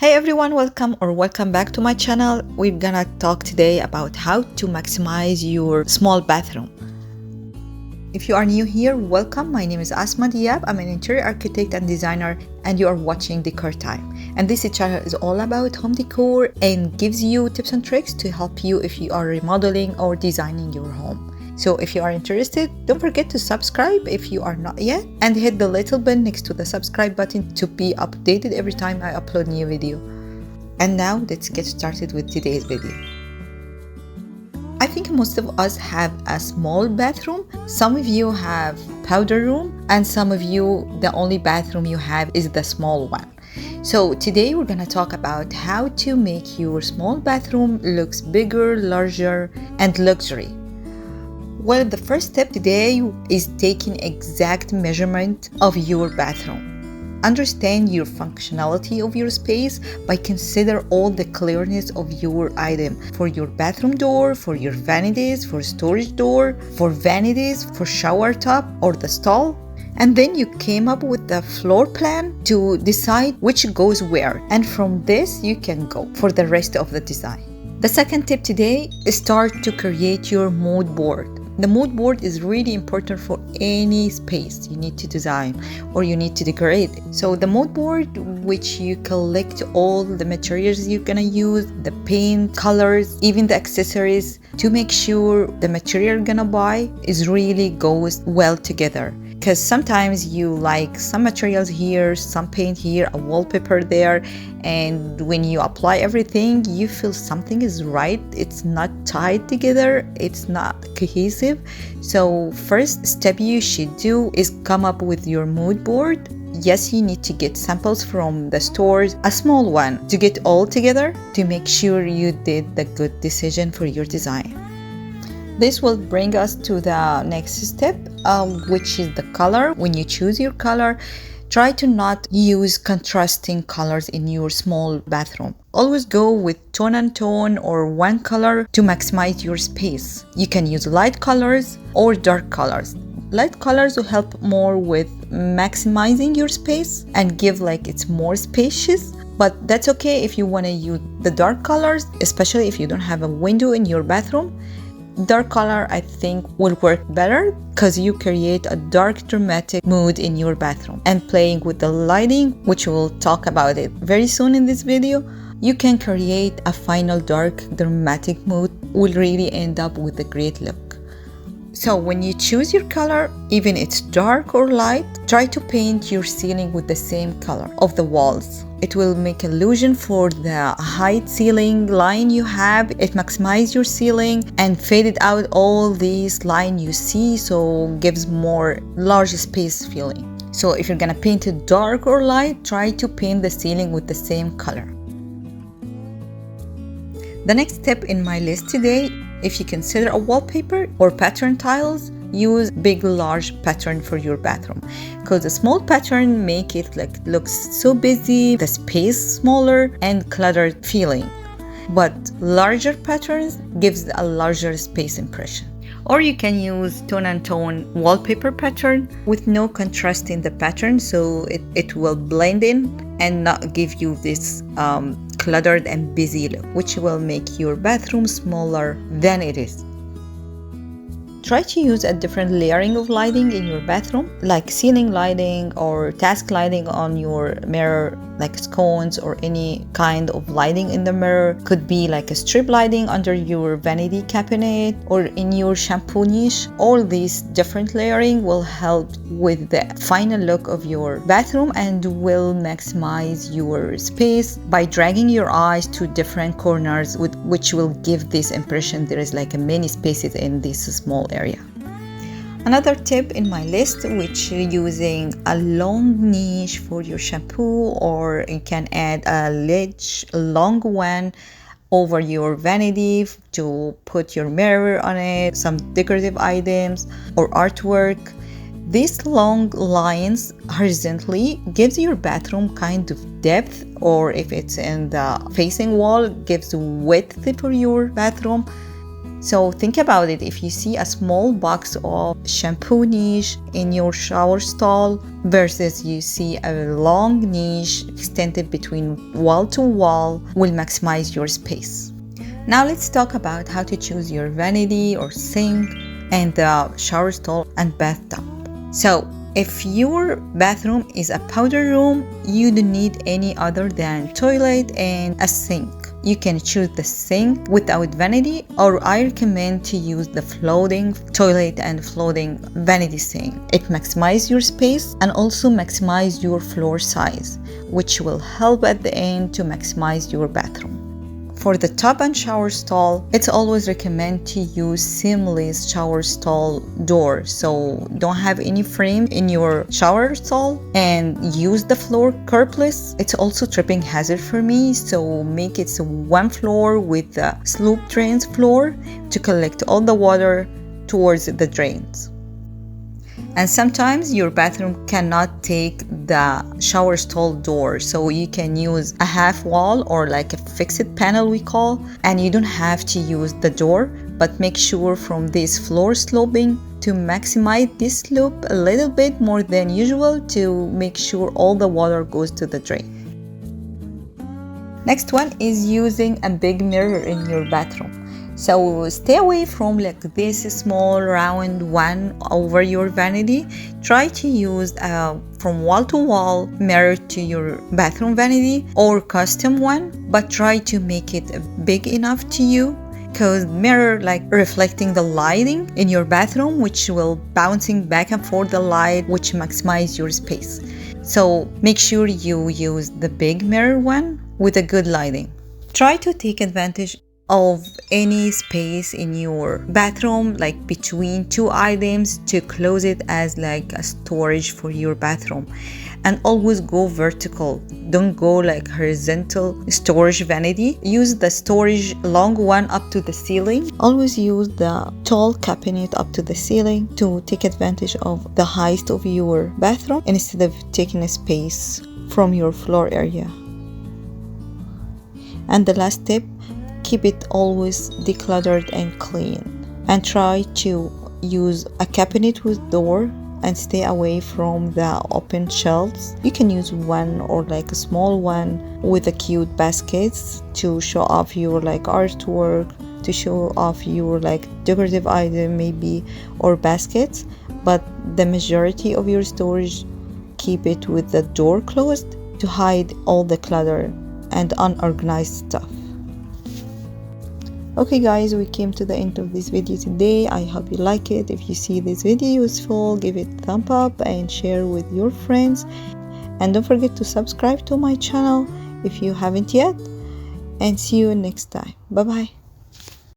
Hey everyone, welcome back to my channel. We're gonna talk today about how to maximize your small bathroom. If you are new here, welcome. My name is Asma Art. I'm an interior architect and designer, and you are watching Decor Time. And this channel is all about home decor and gives you tips and tricks to help you if you are remodeling or designing your home. So if you are interested, don't forget to subscribe if you are not yet, and hit the little bell next to the subscribe button to be updated every time I upload new video. And now let's get started with today's video. I think most of us have a small bathroom. Some of you have powder room, and some of you the only bathroom you have is the small one. So today we're gonna talk about how to make your small bathroom looks bigger, larger, and luxury. Well, the first step today is taking exact measurement of your bathroom. Understand your functionality of your space by consider all the clearness of your item for your bathroom door, for your vanities, for storage door, for vanities, for shower tub or the stall. And then you came up with the floor plan to decide which goes where. And from this, you can go for the rest of the design. The second tip today is start to create your mood board. The mood board is really important for any space you need to design or you need to decorate. So the mood board, which you collect all the materials you're gonna use, the paint, colors, even the accessories, to make sure the material you're gonna buy is really goes well together. Because sometimes you like some materials here, some paint here, a wallpaper there, and when you apply everything, you feel something is right. It's not tied together, it's not cohesive. So first step you should do is come up with your mood board. Yes, you need to get samples from the stores, a small one, to get all together to make sure you did the good decision for your design. This will bring us to the next step, which is the color. When you choose your color, try to not use contrasting colors in your small bathroom. Always go with tone and tone or one color to maximize your space. You can use light colors or dark colors. Light colors will help more with maximizing your space and give it's more spacious. But that's okay if you want to use the dark colors, especially if you don't have a window in your bathroom. Dark color I think will work better because you create a dark dramatic mood in your bathroom. And playing with the lighting, which we'll talk about it very soon in this video, you can create a final dark dramatic mood will really end up with a great look. So when you choose your color, even it's dark or light, try to paint your ceiling with the same color of the walls. It will make illusion for the height ceiling line you have. It maximizes your ceiling and faded out all these lines you see, so gives more large space feeling. So if you're gonna paint it dark or light, try to paint the ceiling with the same color. The next step in my list today, if you consider a wallpaper or pattern tiles, use big large pattern for your bathroom, because the small pattern make it looks so busy, the space smaller and cluttered feeling, but larger patterns gives a larger space impression. Or you can use tone and tone wallpaper pattern with no contrast in the pattern, so it will blend in and not give you this cluttered and busy look, which will make your bathroom smaller than it is. Try to use a different layering of lighting in your bathroom, like ceiling lighting or task lighting on your mirror, like scones or any kind of lighting in the mirror. Could be like a strip lighting under your vanity cabinet or in your shampoo niche. All these different layering will help with the final look of your bathroom and will maximize your space by dragging your eyes to different corners, which will give this impression there is like a many spaces in this small area. Another tip in my list, which using a long niche for your shampoo, or you can add a ledge, a long one over your vanity to put your mirror on it, some decorative items or artwork. These long lines horizontally gives your bathroom kind of depth, or if it's in the facing wall, gives width for your bathroom. So think about it. If you see a small box of shampoo niche in your shower stall versus you see a long niche extended between wall to wall, will maximize your space. Now let's talk about how to choose your vanity or sink and the shower stall and bathtub. So if your bathroom is a powder room, you don't need any other than toilet and a sink. You can choose the sink without vanity, or I recommend to use the floating toilet and floating vanity sink. It maximizes your space and also maximize your floor size, which will help at the end to maximize your bathroom. For the tub and shower stall, it's always recommended to use seamless shower stall door. So don't have any frame in your shower stall and use the floor curbless. It's also tripping hazard for me, so make it one floor with the slope drains floor to collect all the water towards the drains. And sometimes your bathroom cannot take the shower stall door, so you can use a half wall or like a fixed panel we call, and you don't have to use the door, but make sure from this floor sloping to maximize this slope a little bit more than usual to make sure all the water goes to the drain. Next one is using a big mirror in your bathroom. So stay away from like this small round one over your vanity. Try to use from wall to wall mirror to your bathroom vanity or custom one, but try to make it big enough to you, because mirror like reflecting the lighting in your bathroom, which will bouncing back and forth the light, which maximize your space. So make sure you use the big mirror one with a good lighting. Try to take advantage of any space in your bathroom, like between two items, to close it as like a storage for your bathroom. And always go vertical, don't go like horizontal storage vanity. Use the storage long one up to the ceiling. Always use the tall cabinet up to the ceiling to take advantage of the height of your bathroom instead of taking a space from your floor area. And the last tip, keep it always decluttered and clean, and try to use a cabinet with door and stay away from the open shelves. You can use one or like a small one with a cute baskets to show off your like artwork, to show off your like decorative item maybe, or baskets. But the majority of your storage, keep it with the door closed to hide all the clutter and unorganized stuff. Okay guys, we came to the end of this video today. I hope you like it. If you see this video useful, give it a thumb up and share with your friends. And don't forget to subscribe to my channel if you haven't yet. And see you next time. Bye bye.